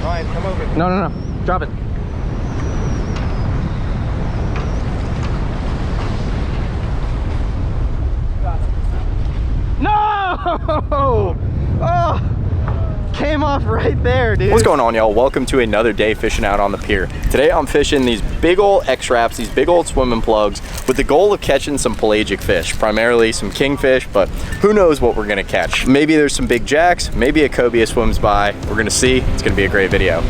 Ryan, come over. No, no, no. Drop it. No! Oh! Came off right there, dude. What's going on, y'all? Welcome to another day fishing out on the pier. Today I'm fishing these big old X-Wraps, these big old swimming plugs, with the goal of catching some pelagic fish, primarily some kingfish, but who knows what we're gonna catch. Maybe there's some big jacks, maybe a cobia swims by. We're gonna see. It's gonna be a great video.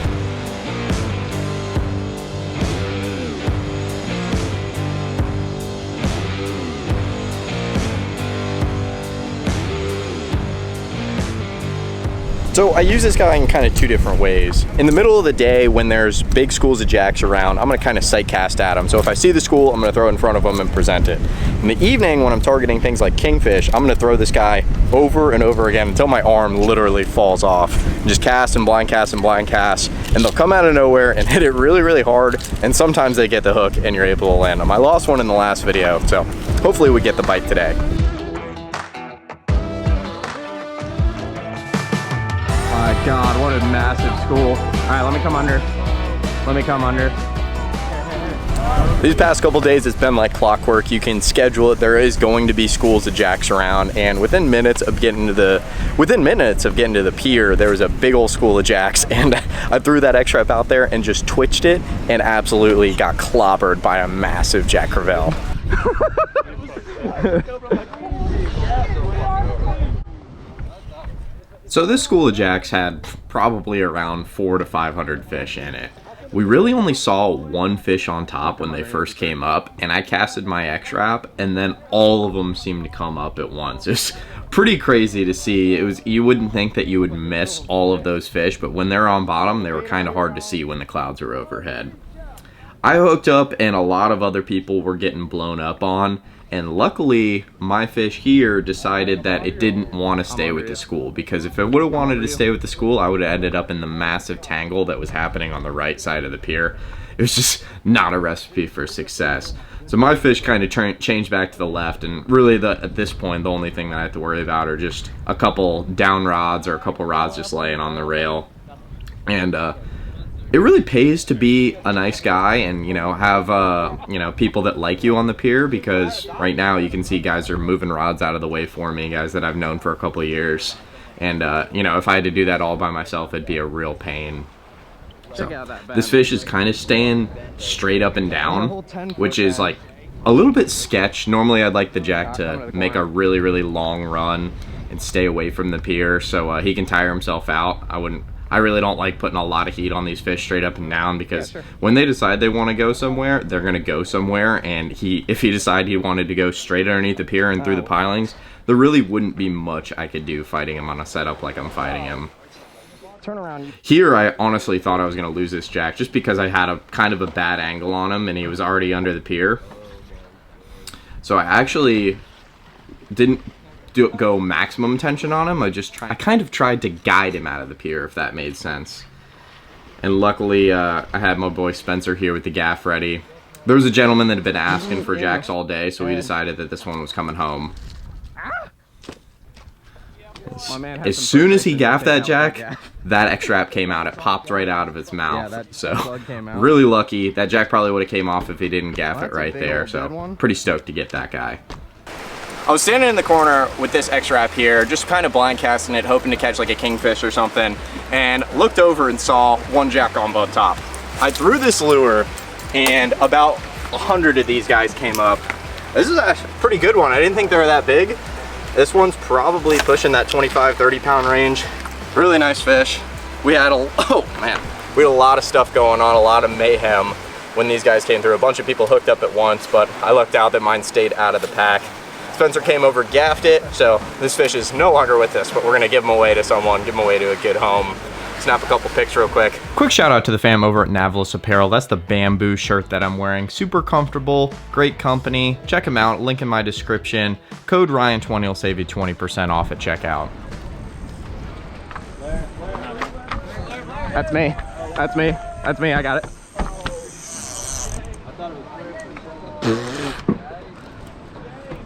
So I use this guy in kind of two different ways. In the middle of the day when there's big schools of jacks around, I'm gonna kind of sight cast at them. So if I see the school, I'm gonna throw it in front of them and present it. In the evening when I'm targeting things like kingfish, I'm gonna throw this guy over and over again until my arm literally falls off. Just cast and blind cast and blind cast, and they'll come out of nowhere and hit it really, really hard, and sometimes they get the hook and you're able to land them. I lost one in the last video, so hopefully we get the bite today. My God, what a massive school. All right, let me come under. Let me come under. These past couple days, it's been like clockwork. You can schedule it. There is going to be schools of jacks around, and within minutes of getting to the pier, there was a big old school of jacks, and I threw that X-Wrap out there and just twitched it and absolutely got clobbered by a massive Jack Crevalle. So this school of jacks had probably around 400 to 500 fish in it. We really only saw one fish on top when they first came up, and I casted my X-Wrap, and then all of them seemed to come up at once. It was pretty crazy to see. You wouldn't think that you would miss all of those fish, but when they're on bottom, they were kind of hard to see when the clouds were overhead. I hooked up, and a lot of other people were getting blown up on. And luckily, my fish here decided that it didn't want to stay with the school, because if it would have wanted to stay with the school, I would have ended up in the massive tangle that was happening on the right side of the pier. It was just not a recipe for success. So my fish kind of changed back to the left, and really at this point, the only thing that I have to worry about are just a couple down rods or a couple rods just laying on the rail. And it really pays to be a nice guy and, you know, have, you know, people that like you on the pier, because right now you can see guys are moving rods out of the way for me, guys that I've known for a couple of years. And, you know, if I had to do that all by myself, it'd be a real pain. So this fish is kind of staying straight up and down, which is like a little bit sketch. Normally I'd like the jack to make a really, really long run and stay away from the pier so he can tire himself out. I really don't like putting a lot of heat on these fish straight up and down, because when they decide they want to go somewhere, they're going to go somewhere. And if he decided he wanted to go straight underneath the pier and through the pilings, there really wouldn't be much I could do fighting him on a setup like I'm fighting him. Turn around. Here, I honestly thought I was going to lose this jack just because I had a kind of a bad angle on him and he was already under the pier. So I actually didn't go maximum tension on him. I kind of tried to guide him out of the pier, if that made sense. And luckily I had my boy Spencer here with the gaff ready. There was a gentleman that had been asking for jacks all day, so we decided that this one was coming home. As soon as he gaffed that jack, that X-Wrap came out. It popped right out of its mouth. So really lucky. That jack probably would have came off if he didn't gaff it right there. So pretty stoked to get that guy. I was standing in the corner with this X-Wrap here, just kind of blind casting it, hoping to catch like a kingfish or something, and looked over and saw one jack on both top. I threw this lure, and about 100 of these guys came up. This is a pretty good one. I didn't think they were that big. This one's probably pushing that 25, 30 pound range. Really nice fish. We had we had a lot of stuff going on, a lot of mayhem when these guys came through. A bunch of people hooked up at once, but I lucked out that mine stayed out of the pack. Spencer came over, gaffed it, so this fish is no longer with us, but we're gonna give him away to someone, give him away to a good home. Snap a couple pics real quick. Quick shout out to the fam over at Navillus Apparel. That's the bamboo shirt that I'm wearing. Super comfortable, great company. Check them out, link in my description. Code Ryan20 will save you 20% off at checkout. That's me. That's me. That's me. I got it.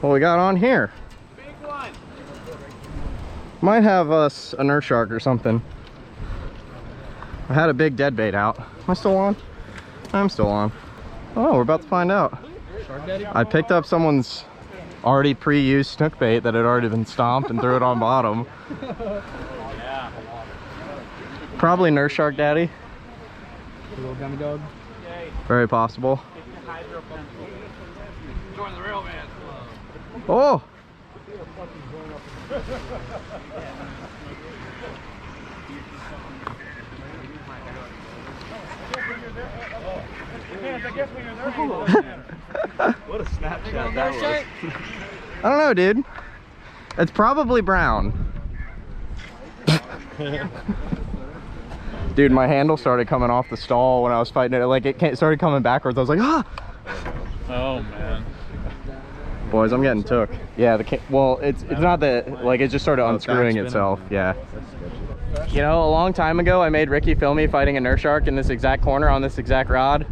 What we got on here? Might have us a nurse shark or something. I had a big dead bait out. Am I still on? I'm still on. Oh, we're about to find out. I picked up someone's already pre-used snook bait that had already been stomped and threw it on bottom. Probably Nurse Shark Daddy. Little gummy dog. Very possible. Oh! What a snapshot that was. I don't know, dude. It's probably brown. Dude, my handle started coming off the stall when I was fighting it. Like, it started coming backwards. I was like, ah! Oh, man. Boys, I'm getting took. Yeah, well, it's not that, like, it just started unscrewing itself. Yeah. You know, a long time ago, I made Ricky film me fighting a nurse shark in this exact corner on this exact rod,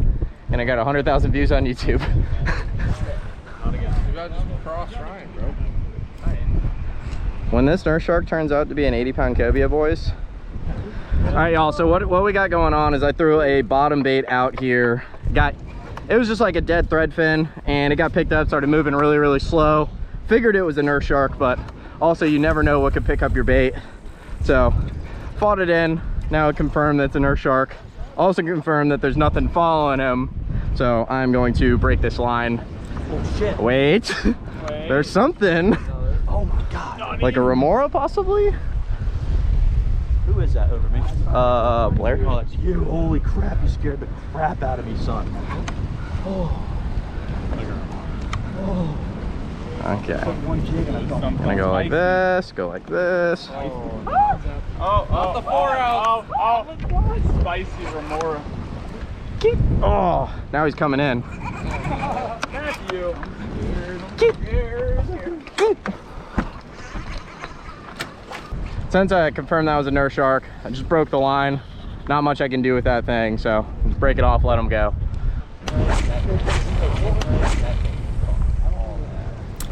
and I got 100,000 views on YouTube. You gotta just cross Ryan, bro. When this nurse shark turns out to be an 80-pound cobia, boys. All right, y'all, so what we got going on is I threw a bottom bait out here. It was just like a dead thread fin, and it got picked up, started moving really, really slow. Figured it was a nurse shark, but also you never know what could pick up your bait. So, fought it in. Now it confirmed that it's a nurse shark. Also confirmed that there's nothing following him. So I'm going to break this line. Oh, shit. Wait. There's something. Oh, my God. Like a remora, possibly? Who is that over me? Blair. Oh, that's you. Holy crap, you scared the crap out of me, son. Oh. Oh. Okay. One jig and I felt Gonna go like this, go like this. Oh, the 4 ounce. Oh, spicy remora. Oh, now he's coming in. That's you. Since I confirmed that was a nurse shark, I just broke the line. Not much I can do with that thing, so just break it off, let him go.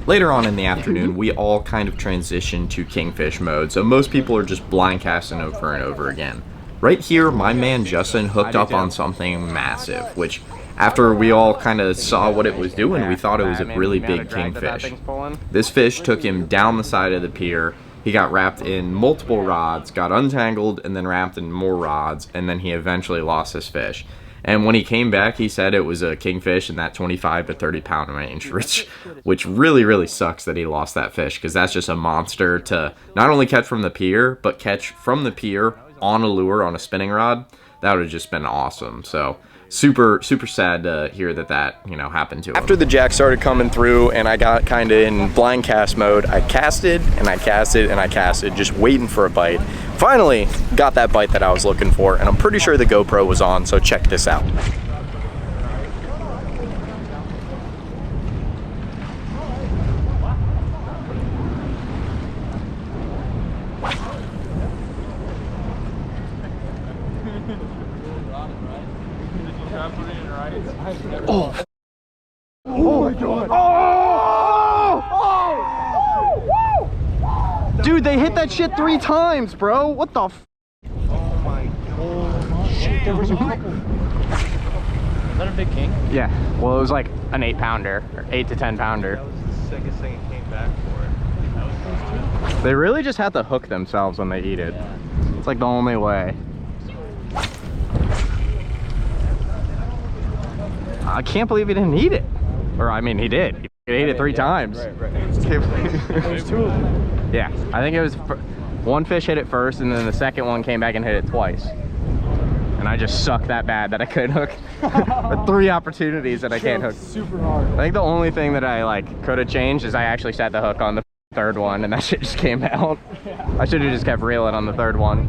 Later on in the afternoon, we all kind of transitioned to kingfish mode, so most people are just blind casting over and over again. Right here, my man Justin hooked up on something massive, which after we all kind of saw what it was doing, we thought it was a really big kingfish. This fish took him down the side of the pier. He got wrapped in multiple rods, got untangled, and then wrapped in more rods, and then he eventually lost his fish. And when he came back, he said it was a kingfish in that 25 to 30 pound range, which really, really sucks that he lost that fish, because that's just a monster to not only catch from the pier, but catch from the pier on a lure on a spinning rod. That would have just been awesome. So super sad to hear that you know, happened to him. After the jack started coming through and I got kind of in blind cast mode, I casted and I casted and I casted, just waiting for a bite. Finally got that bite that I was looking for, and I'm pretty sure the GoPro was on, so check this out. Oh! Oh my God! Oh! Dude, they hit that shit 3 times, bro. What the f? Oh my God. Shit, there was a couple. Is that a big king? Yeah. Well, it was like an 8-pounder, or 8 to 10-pounder. That was the sickest thing it came back for. That was those 2. They really just have to hook themselves when they eat it. Yeah. It's like the only way. I can't believe he didn't eat it. Or, I mean, he did. He ate it 3 times. Right. There's 2 of them. Yeah, I think it was one fish hit it first, and then the second one came back and hit it twice. And I just sucked that bad that I couldn't hook. 3 opportunities that I can't hook. Super hard. I think the only thing that I could have changed is I actually set the hook on the 3rd one, and that shit just came out. I should have just kept reeling on the 3rd one.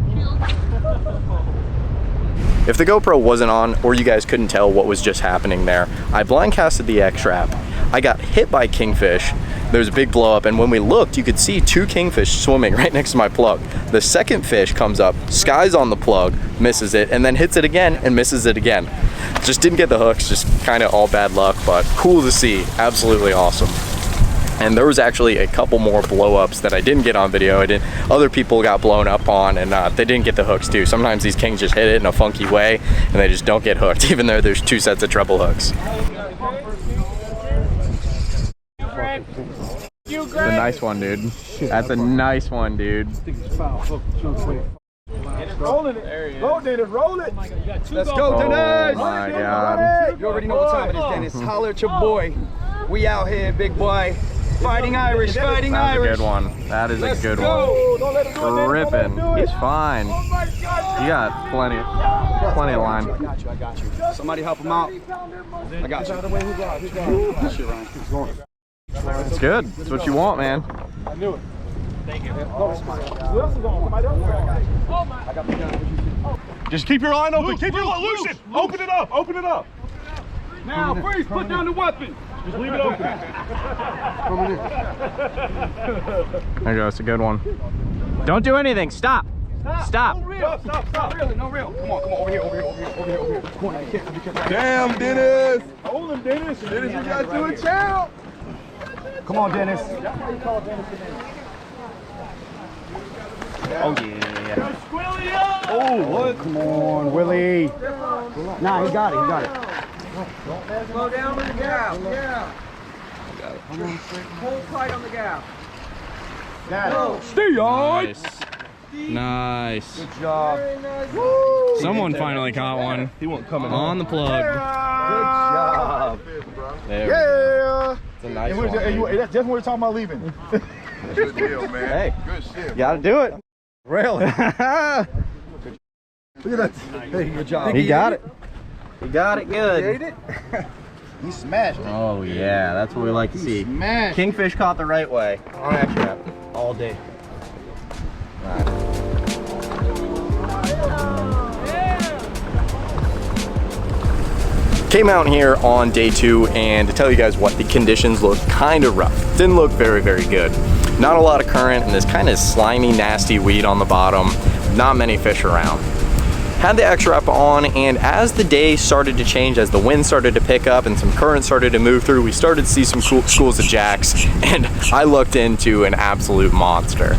If the GoPro wasn't on, or you guys couldn't tell what was just happening there, I blind casted the X-Trap. I got hit by kingfish. There was a big blow up, and when we looked, you could see 2 kingfish swimming right next to my plug. The second fish comes up, skies on the plug, misses it, and then hits it again and misses it again. Just didn't get the hooks, just kind of all bad luck, but cool to see. Absolutely awesome. And there was actually a couple more blow-ups that I didn't get on video. Other people got blown up on, and they didn't get the hooks too. Sometimes these kings just hit it in a funky way and they just don't get hooked, even though there's 2 sets of treble hooks. That's a nice one, dude. That's a nice one, dude. Roll it. Go, Dennis, roll it. Let's go, Dennis. Oh my God. You already know what time it is, Dennis. Holler at your boy. We out here, big boy. Fighting Irish, fighting That's Irish. a good one. That is a good go. one. Don't let him do it, Dennis. Ripping. Don't let him do it. He's fine. Oh my God. You got plenty of line. I got you. Somebody help him out. I got you. That's your Ryan. It's good. It's what you want, man. I knew it. Thank you. Who else is on? Somebody else? I got the gun. Just keep your line open. Keep your line loose. Open it up. Open it up. Now, freeze. Put down the weapon. Just leave it open. There you go. It's a good one. Don't do anything. Stop. Stop. No real. Stop. Really, no real. Come on, over here. Come on, you can't. Damn, Dennis. Hold him, Dennis. Dennis, you got to do it, child. Come on, Dennis. Oh, yeah. Oh, what? Come on, Willie. Nah, he got it. Slow down with the gap. Yeah. Hold tight on the gap. Stay on. Nice. Good job. Someone finally caught one. He won't come in. On the plug. Good job. There Yeah. It's a nice Hey, one. that's just what we're talking about leaving. Good deal, man. Hey. Good shit. Gotta do it. Really? Look at that. Hey, good job. He got it. He got it Ate good. it? He smashed it. Oh, yeah. That's what we like to see. Smashed. Kingfish caught the right way. On X trap. All day. Came out here on day 2, and to tell you guys what, the conditions look kind of rough. Didn't look very, very good. Not a lot of current, and this kind of slimy, nasty weed on the bottom. Not many fish around. Had the X-Wrap on, and as the day started to change, as the wind started to pick up and some current started to move through, we started to see some cool schools of jacks, and I looked into an absolute monster.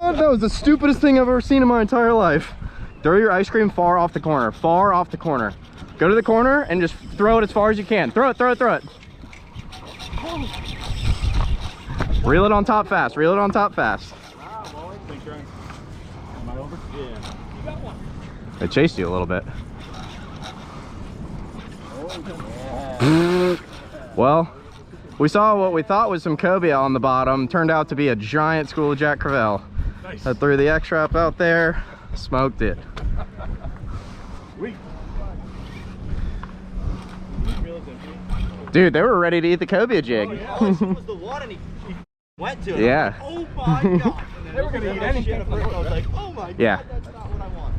That was the stupidest thing I've ever seen in my entire life. Throw your ice cream far off the corner, far off the corner. Go to the corner and just throw it as far as you can. Throw it. Reel it on top fast, They chased you a little bit. Well, we saw what we thought was some cobia on the bottom. Turned out to be a giant school of Jack Crevalle. Nice. I threw the X-Wrap out there, smoked it. Dude, they were ready to eat the cobia jig. Oh, yeah. As soon as the one and he went to it. Yeah. Oh my God. They were gonna eat anything. I was like, oh my God, Yeah. that's not what I want.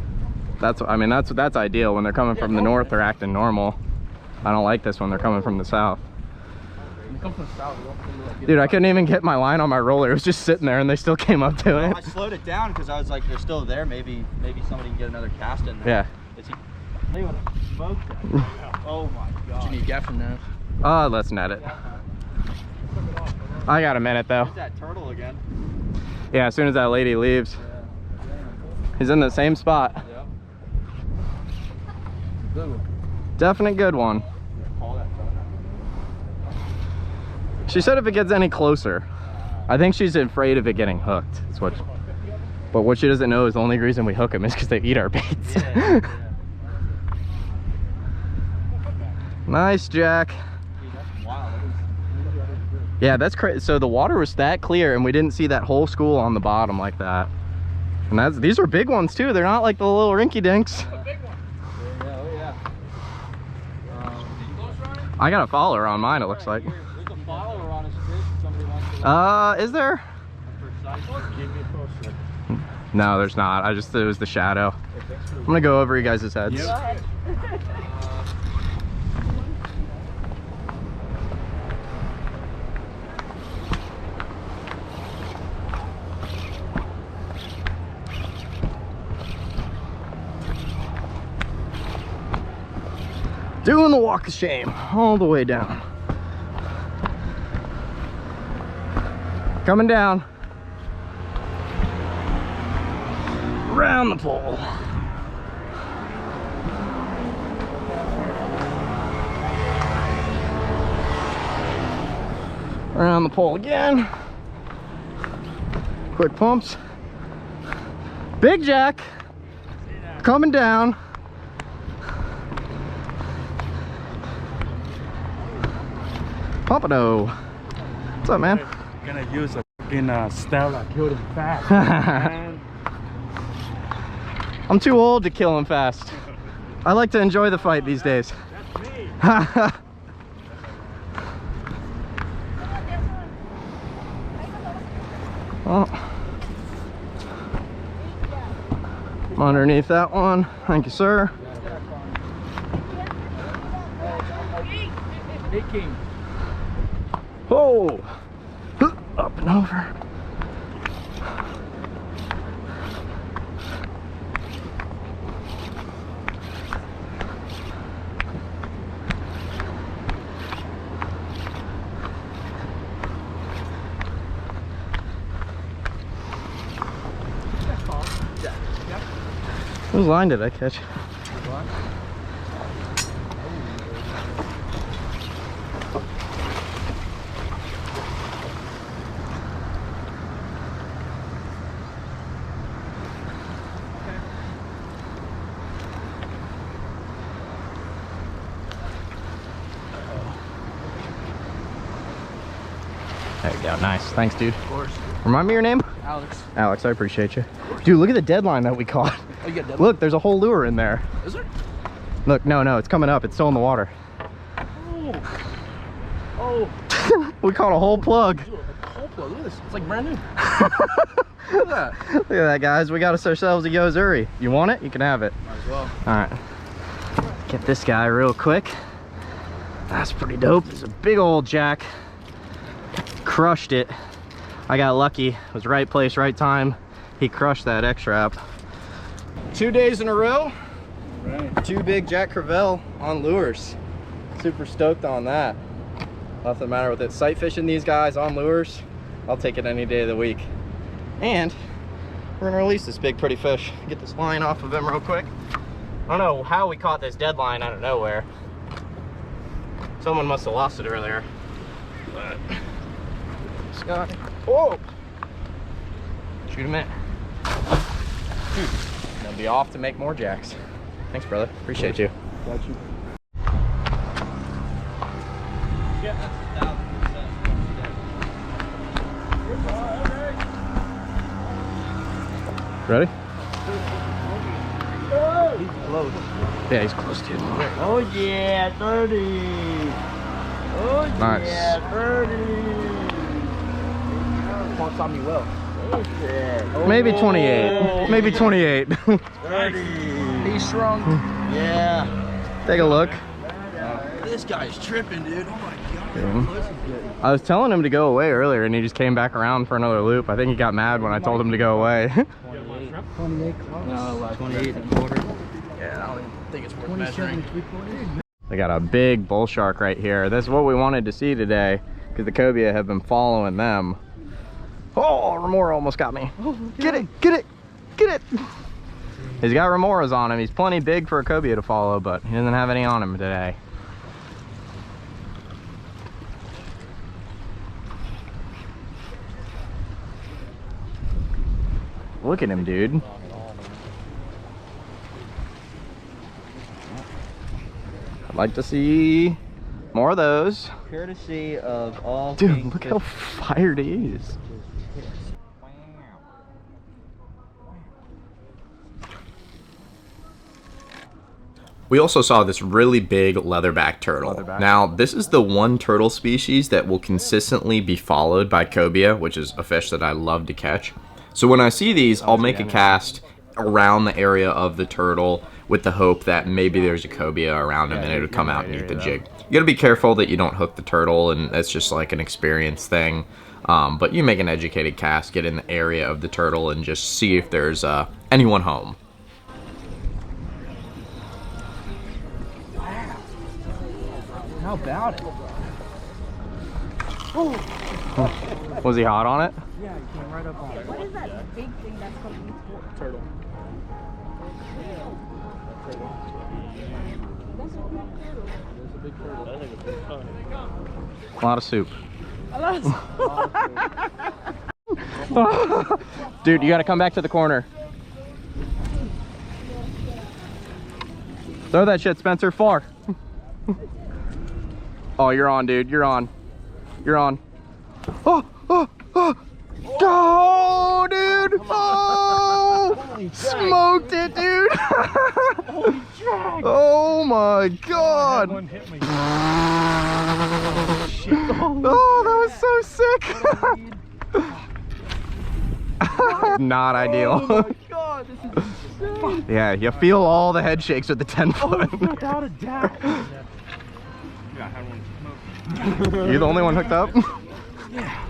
That's ideal. When they're coming from the north, they're acting normal. I don't like this when they're coming from the south. Dude, I couldn't even get my line on my roller. It was just sitting there and they still came up to it. I slowed it down because I was like, they're still there. Maybe somebody can get another cast in there. Yeah. Is he? They would have smoked that. Oh my God. You need gaff in that. Let's net it. I got a minute though. There's that turtle again. Yeah, as soon as that lady leaves. He's in the same spot. Yep. Good one. Definite good one. She said if it gets any closer. I think she's afraid of it getting hooked. That's what. But what she doesn't know is the only reason we hook them is because they eat our baits. Yeah. Nice, Jack. Dude, that's wild. Yeah, that's crazy. So the water was that clear and we didn't see that whole school on the bottom like that. And these are big ones too. They're not like the little rinky dinks. I got a follower on mine, it looks like. There's a follower on his fish. Somebody wants to Is there? No, there's not. It was the shadow. I'm gonna go over you guys' heads. Doing the walk of shame all the way down. Coming down. Around the pole. Around the pole again. Quick pumps. Big Jack. Coming down. Pompano. What's up, man? Gonna use a fucking Stella, kill them fast. Man. I'm too old to kill him fast. I like to enjoy the fight these days. That's me. Oh. I'm underneath that one. Thank you, sir. Hey, King. Oh, up and over. Whose line did I catch? There you go, nice. Thanks, dude. Of course. Remind me your name? Alex. Alex, I appreciate you. Dude, look at the deadline that we caught. Oh, you got deadline? Look, there's a whole lure in there. Is there? Look, no, it's coming up. It's still in the water. Oh. We caught a whole plug. Dude, a whole plug. Look at this. It's like brand new. Look at that. Look at that, guys. We got ourselves a Yozuri. You want it? You can have it. Might as well. All right. Get this guy real quick. That's pretty dope. It's a big old jack. Crushed it. I got lucky. It was right place, right time. He crushed that X-Wrap. 2 days in a row. Right. 2 big Jack Crevalle on lures. Super stoked on that. Nothing matter with it. Sight fishing these guys on lures, I'll take it any day of the week. And we're gonna release this big pretty fish. Get this line off of him real quick. I don't know how we caught this dead line out of nowhere. Someone must have lost it earlier. But this guy, whoa! Shoot him in. Shoot. And they'll be off to make more jacks. Thanks, brother. Appreciate you. Got you. Ready? He's close. Yeah, he's close too. Oh, yeah, 30. Oh, Nice. yeah, 30. Won't saw me well. Oh, shit. Oh, Maybe 28. Maybe 28. 30. He's strong. Yeah. Take a look. This guy's tripping, dude. Oh, my God. Yeah. I was telling him to go away earlier and he just came back around for another loop. I think he got mad when I told him to go away. 28 close. No, 28 and a quarter. Yeah, I don't even think it's worth measuring. They got a big bull shark right here. This is what we wanted to see today because the cobia have been following them. Oh, remora almost got me. Get it, get it, get it. He's got remoras on him. He's plenty big for a cobia to follow, but he doesn't have any on him today. Look at him, dude. I'd like to see more of those. Courtesy of all Dude, kingfish. look how fired he is. We also saw this really big leatherback turtle. Now, this is the one turtle species that will consistently be followed by cobia, which is a fish that I love to catch. So when I see these, I'll make a cast around the area of the turtle with the hope that maybe there's a cobia around him and it'll come out and eat the jig. You gotta be careful that you don't hook the turtle, and that's just like an experience thing. But you make an educated cast, get in the area of the turtle, and just see if there's anyone home. How about it? Oh. Was he hot on it? Yeah, he came right up on it. What is that big thing that's called Turtle. There's a big turtle. I think it's big fun. A lot of soup. Dude, you gotta come back to the corner. Throw that shit, Spencer, far. Oh, you're on, dude. You're on. You're on. Oh, oh, oh. Go, dude. Oh, smoked it, dude. Oh my God. One hit me. Oh, that was so sick. Not ideal. Oh my God, this is insane. Yeah, you feel all the head shakes with the 10-foot. Without a doubt. Yeah, I had one smoke. You the only one hooked up? Yeah.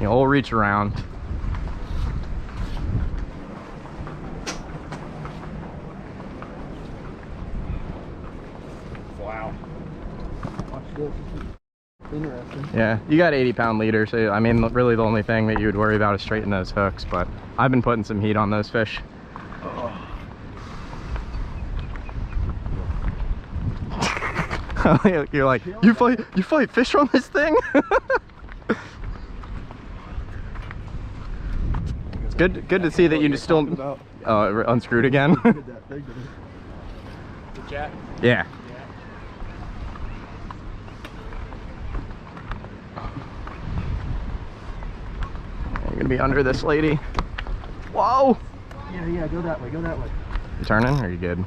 You'll reach around. Wow. Watch this. This is interesting. Yeah, you got 80-pound leader, so I mean, really the only thing that you would worry about is straightening those hooks, but I've been putting some heat on those fish. You're like, you fight fish on this thing? It's good to see that you still unscrewed again. The jack? Yeah. You're gonna be under this lady. Whoa! Yeah, go that way, go that way. You turning or are you good?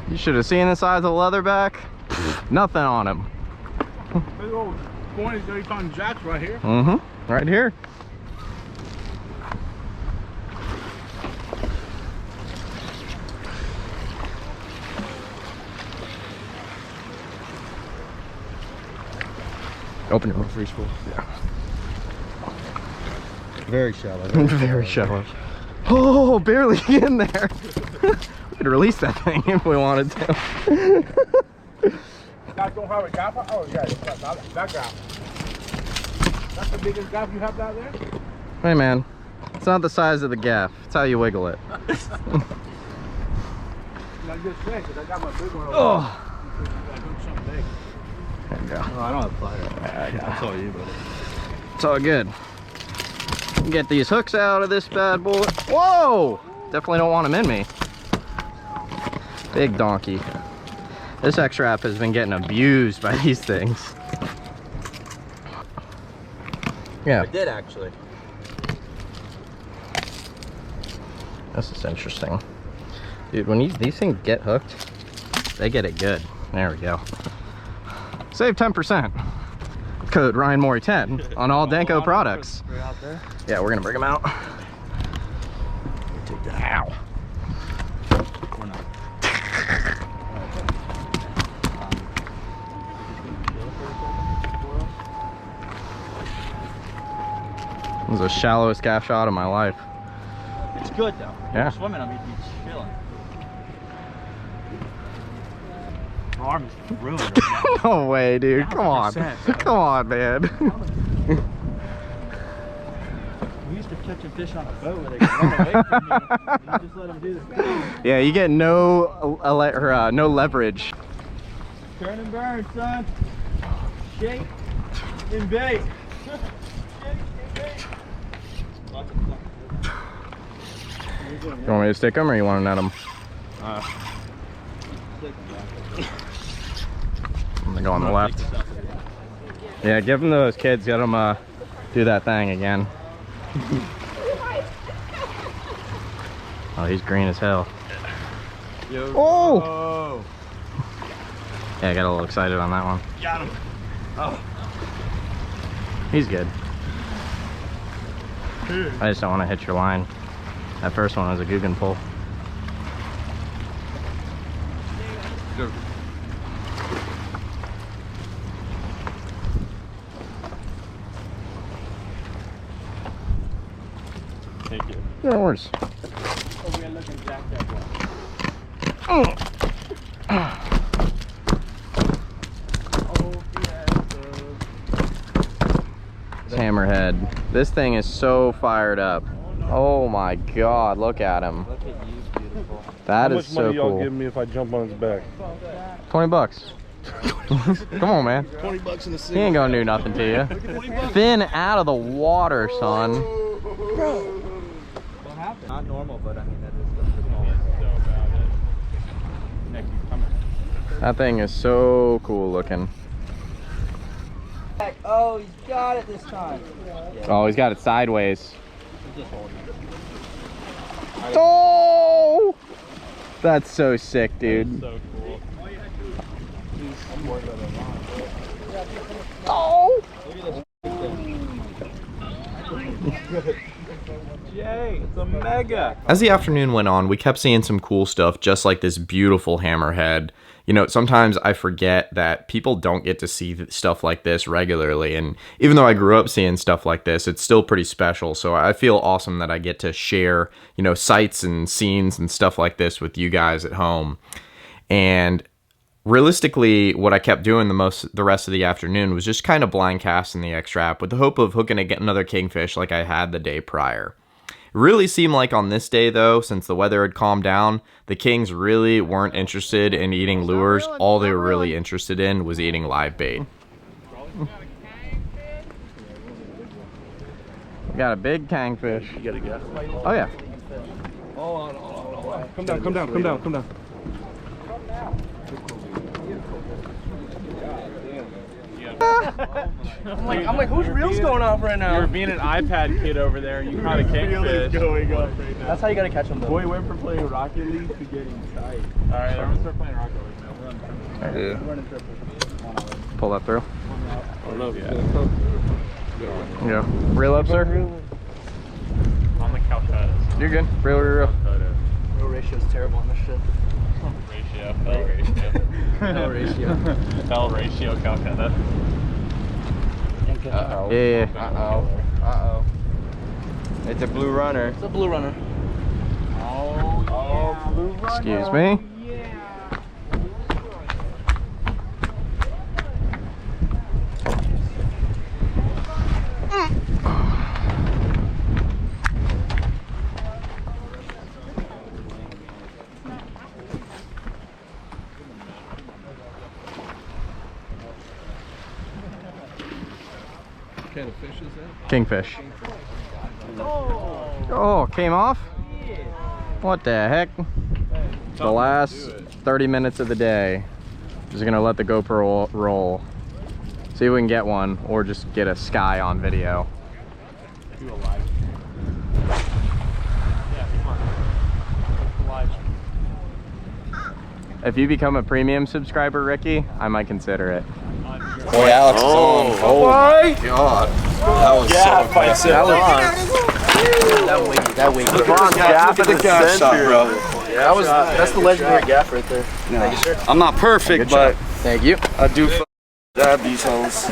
You should have seen the size of the leatherback. Nothing on him. Big old 20, 30-pound jacks right here. Mm-hmm. Right here. Open your free spool. Yeah. Very shallow. Very shallow. Oh, barely in there. We could release that thing if we wanted to. Guys don't have a gap? Oh, yeah, that gap. That's the biggest gap you have down there? Hey, man. It's not the size of the gaff. It's how you wiggle it. Not good fish, because I got my big one over Oh. there. I hooked something big. There you go. No, I don't have fire. Yeah, I saw you, but it's all good. Get these hooks out of this bad boy. Whoa! Definitely don't want them in me. Big donkey. This X-Wrap has been getting abused by these things. Yeah. I did actually. This is interesting. Dude, when these things get hooked, they get it good. There we go. Save 10%. Code Ryan Morie 10 on all Danco products. Out there. Yeah, we're gonna bring them out. Take that. Ow. Or not. This is the shallowest gaff shot of my life. It's good though. Yeah. You're swimming, I mean, you're chilling. My arm is ruined right now. No way, dude. Come on. 100%. Come on, man. We used to catching fish on a boat where they could run away from you. You just let them do the thing. Yeah, you get no no leverage. Turn and burn, son. Shake and bait. Shake and bait. You want me to stick them or you want to net them? I'm gonna go on the left. Yeah, give them to those kids. Get them do that thing again. Oh, he's green as hell. Yo. Oh! Yeah, I got a little excited on that one. Got him. Oh. He's good. I just don't want to hit your line. That first one was a Guggen pull. go. Thank you. No worries. Hammerhead. This thing is so fired up. Oh my god, look at him. Look at you, beautiful. That How is much so money y'all cool. give me if I jump on his back? 20 bucks. Come on, man. 20 bucks in the He ain't gonna do nothing to you. Fin out of the water, son. What happened? Not normal, but I mean, that is the moment. That thing is so cool looking. Oh, he's got it this time. Oh, he's got it sideways. Oh! That's so sick, dude. So cool. Oh! Jay, it's a mega. As the afternoon went on, we kept seeing some cool stuff, just like this beautiful hammerhead. You know, sometimes I forget that people don't get to see stuff like this regularly. And even though I grew up seeing stuff like this, it's still pretty special. So I feel awesome that I get to share, you know, sights and scenes and stuff like this with you guys at home. And realistically, what I kept doing the rest of the afternoon was just kind of blind casting the X-Trap with the hope of hooking another kingfish like I had the day prior. It really seemed like on this day, though, since the weather had calmed down, the kings really weren't interested in eating lures. All they were really interested in was eating live bait. We got a big kingfish. You gotta guess. Oh, yeah. Come down, come down, come down, come down. I'm like, whose reel's going off right now? You're being an iPad kid over there, and you caught a kingfish. Going up right now. That's how you gotta catch them, though. Boy went from playing Rocket League to getting tight. All right, I'm gonna start playing Rocket League now. Yeah. Running triple. Pull that through. Oh, no, Yeah. Reel up, sir. On the Calcutta. You're good. Reel. Real ratio's terrible on this shit. Fell ratio. No ratio. Fell ratio Calcutta. Uh-oh. Yeah. Uh-oh. It's a blue runner. It's a blue runner. Oh, blue runner. Excuse me. What kind of fish is that? Kingfish. Oh, came off? What the heck? The last 30 minutes of the day. Just gonna let the GoPro roll. See if we can get one or just get a sky on video. Do a live. Yeah, come on. Live. If you become a premium subscriber, Ricky, I might consider it. Boy, Alex is on. Oh my god. That was so That weight. Gaff at the gaff shot, bro. That's the legendary gaff right there. No, I'm not perfect, but Thank you. I do dab these hoes.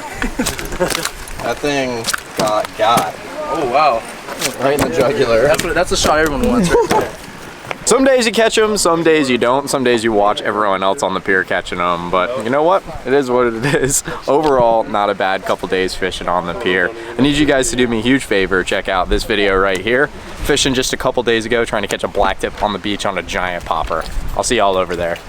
That thing got Oh wow. right in the jugular. That's a shot everyone wants right there. Some days you catch them, some days you don't. Some days you watch everyone else on the pier catching them. But you know what? It is what it is. Overall, not a bad couple days fishing on the pier. I need you guys to do me a huge favor. Check out this video right here. Fishing just a couple days ago, trying to catch a blacktip on the beach on a giant popper. I'll see y'all over there.